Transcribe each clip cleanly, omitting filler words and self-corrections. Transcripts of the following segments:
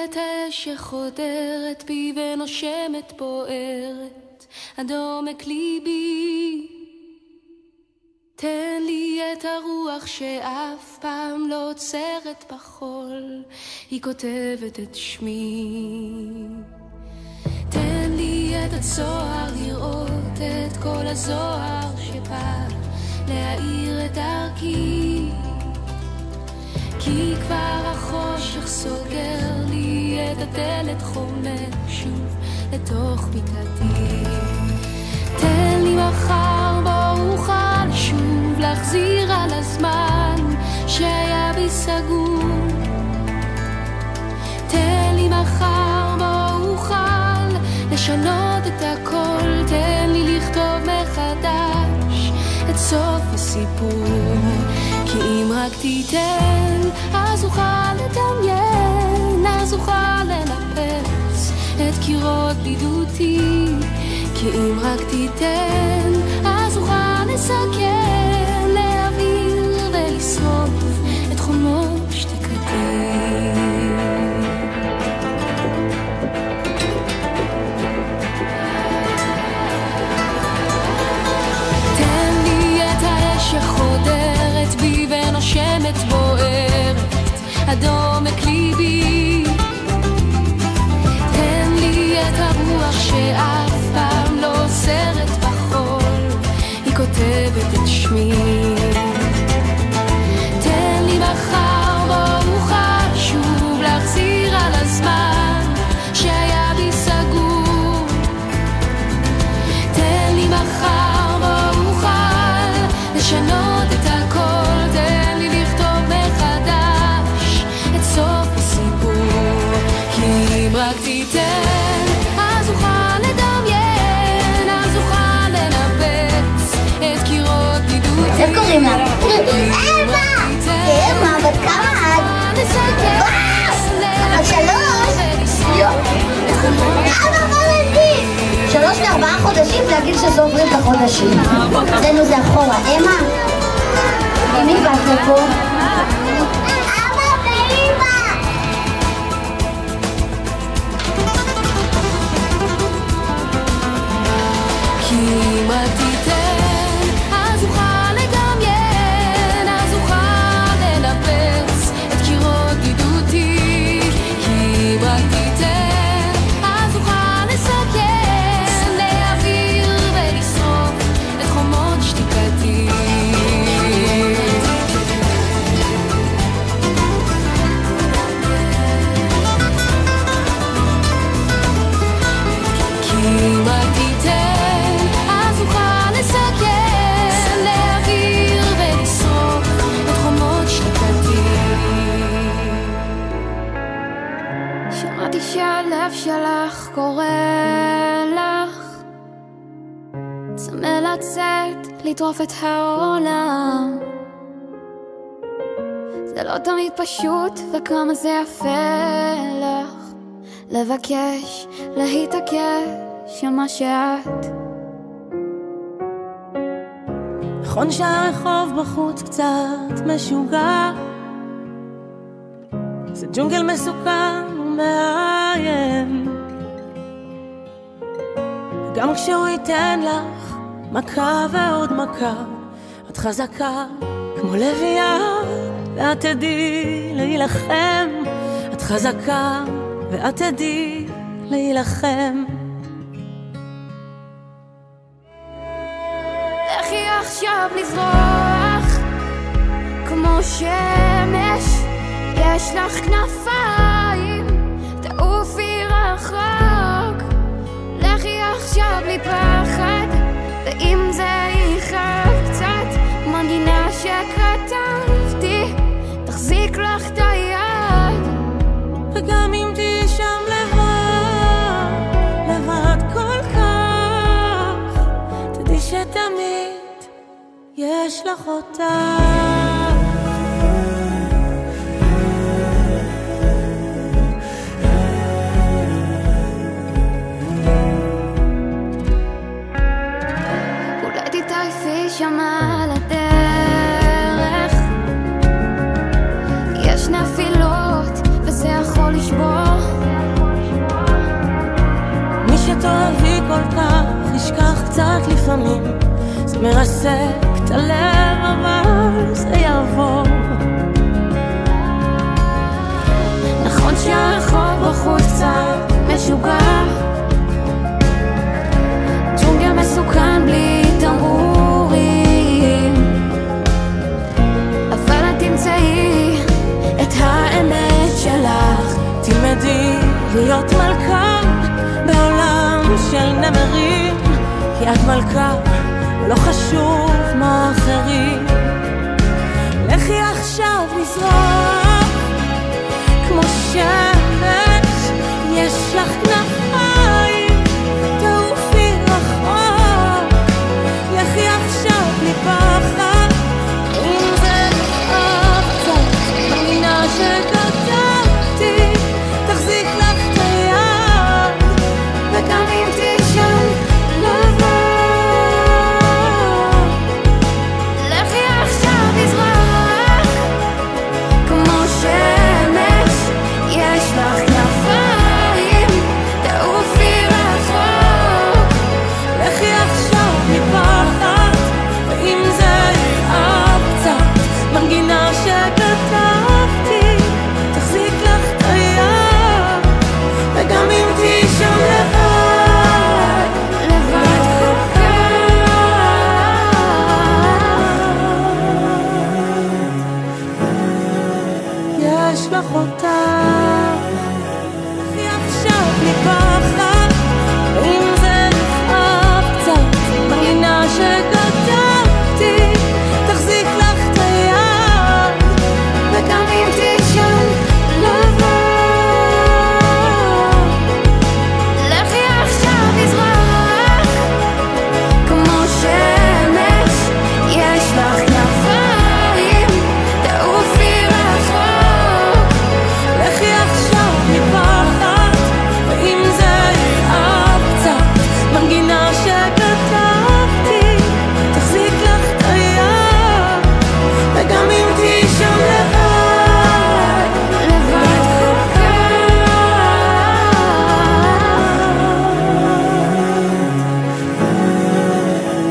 את האש שחודרת בי ונושמת בוערת עד עומק ליבי. תן לי את הרוח שאף פעם לא עוצרת בחול, היא כותבת את שמי. תן לי את הצוהר לראות את כל הזוהר שבא להאיר את דרכי, כי כבר החושך סוגר לי את הדלת, חומק שוב לתוך מיטתי. תן לי מחר בו אוכל שוב להחזיר על הזמן שהיה בי סגור. תן לי מחר בו אוכל לשנות את הכל, תן לי לכתוב מחדש את סוף הסיפור. כי אם רק תיתן אז אוכל לדמיין, אז אוכל לנפץ את קירות בדידותי. כי אם רק תיתן אז אוכל לסכן, להעביר ולשרוף את חומות שתיקתי. תן לי את האש שחודרת בי ונושמת בוערת עד עומק ליבי. תן לי את הרוח שאף פעם לא עוצרת בחול, היא כותבת את שמי. תן לי מחר בו אוכל שוב להחזיר על הזמן שהיה בי סגור. תן לי מחר בו אוכל לשנות את הכל, תן לי לכתוב מחדש את סוף הסיפור. כי אם רק תיתן אז אוכל לדמיין, אז אוכל לנפץ את קירות בדידותי. איך קוראים לה? אמה! אמה, בת כמה את? אבל 3! אמה מולדים! 3 ל4 חודשים זה הגיל שסופרים את החודשים. אצלנו זה אחורה. אמה? מי באת לפה? אמה ואמא! כי אם רק תיתן אז אוכל לדמיין, אז אוכל לנפץ את קירות בדידותי. כי אם רק תיתן אז אוכל לסכן, להעביר ולשרוף את חומות שתיקתי. כי אם רק תיתן אז אוכל לסכן, להעביר ולשרוף את חומות שתיקתי. שמעתי שהלב שלך קורא לך, צמא לצאת לטרוף את העולם. זה לא תמיד פשוט וכמה זה יפה לך לבקש, להתעקש על מה שאת. נכון שהרחוב בחוץ קצת משוגע, זה ג'ונגל מסוכן ומאיים, גם כשהוא ייתן לך מכה ועוד מכה, את חזקה כמו לביאה ואת תדעי להילחם. את חזקה ואת תדעי להילחם. לכי עכשיו לזרוח כמו שמש, יש לך כנפיים, תעופי רחוק. לכי עכשיו בלי פחד, ואם זה יכאב קצת, מנגינה שכתבתי תחזיק לך את היד. וגם אם תהיי שם לבד, לבד כל כך, תדעי שתמיד יש לך אותה. אולי תתעייפי שם על הדרך, יש נפילות וזה יכול לשבור. יודעת לפעמים זה מרסק את הלב, אבל זה יעבור. נכון שהרחוב בחוץ קצת משוגע, ג'ונגל מסוכן בלי תמרורים, אבל את תמצאי את האמת שלך. תלמדי להיות מלכה בעולם של נמרים, כי את מלכה, לא חשוב מה אחרים. לכי עכשיו לזרוח כמו שמש, יש לך כנפיים, תעופי רחוק. לכי עכשיו בלי פחד, אם זה נפח קצת במינה שכתבתי, תחזיק לך את היד, וגם אם תישן לבד. לכי עכשיו לזרוח כמו שמש, יש לך כנפיים, תעופי רחוק. לכי עכשיו מפחד, ואם זה יכאב קצת מנגינה שכתבתי, תחזיק לך את היד, וגם אם תישן לבד, לבד כל כך, יש לך אותך. לכי עכשיו מפחד, ואם זה יכאב קצת מנגינה שכתבתי, תחזיק לך את היד, וגם אם תישן לבד. לכי עכשיו לזרוח כמו שמש, יש לך כנפיים, תעופי רחוק. לכי עכשיו מפחד, ואם זה יכאב קצת מנגינה שכתבתי, תחזיק לך את היד, וגם אם תישן לבד, לבד כל כך,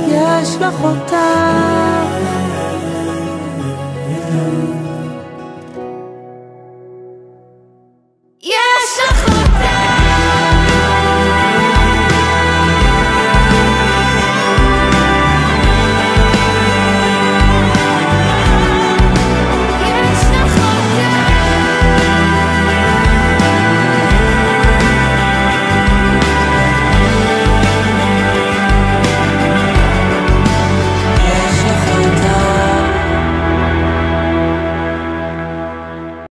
יש לך אותה.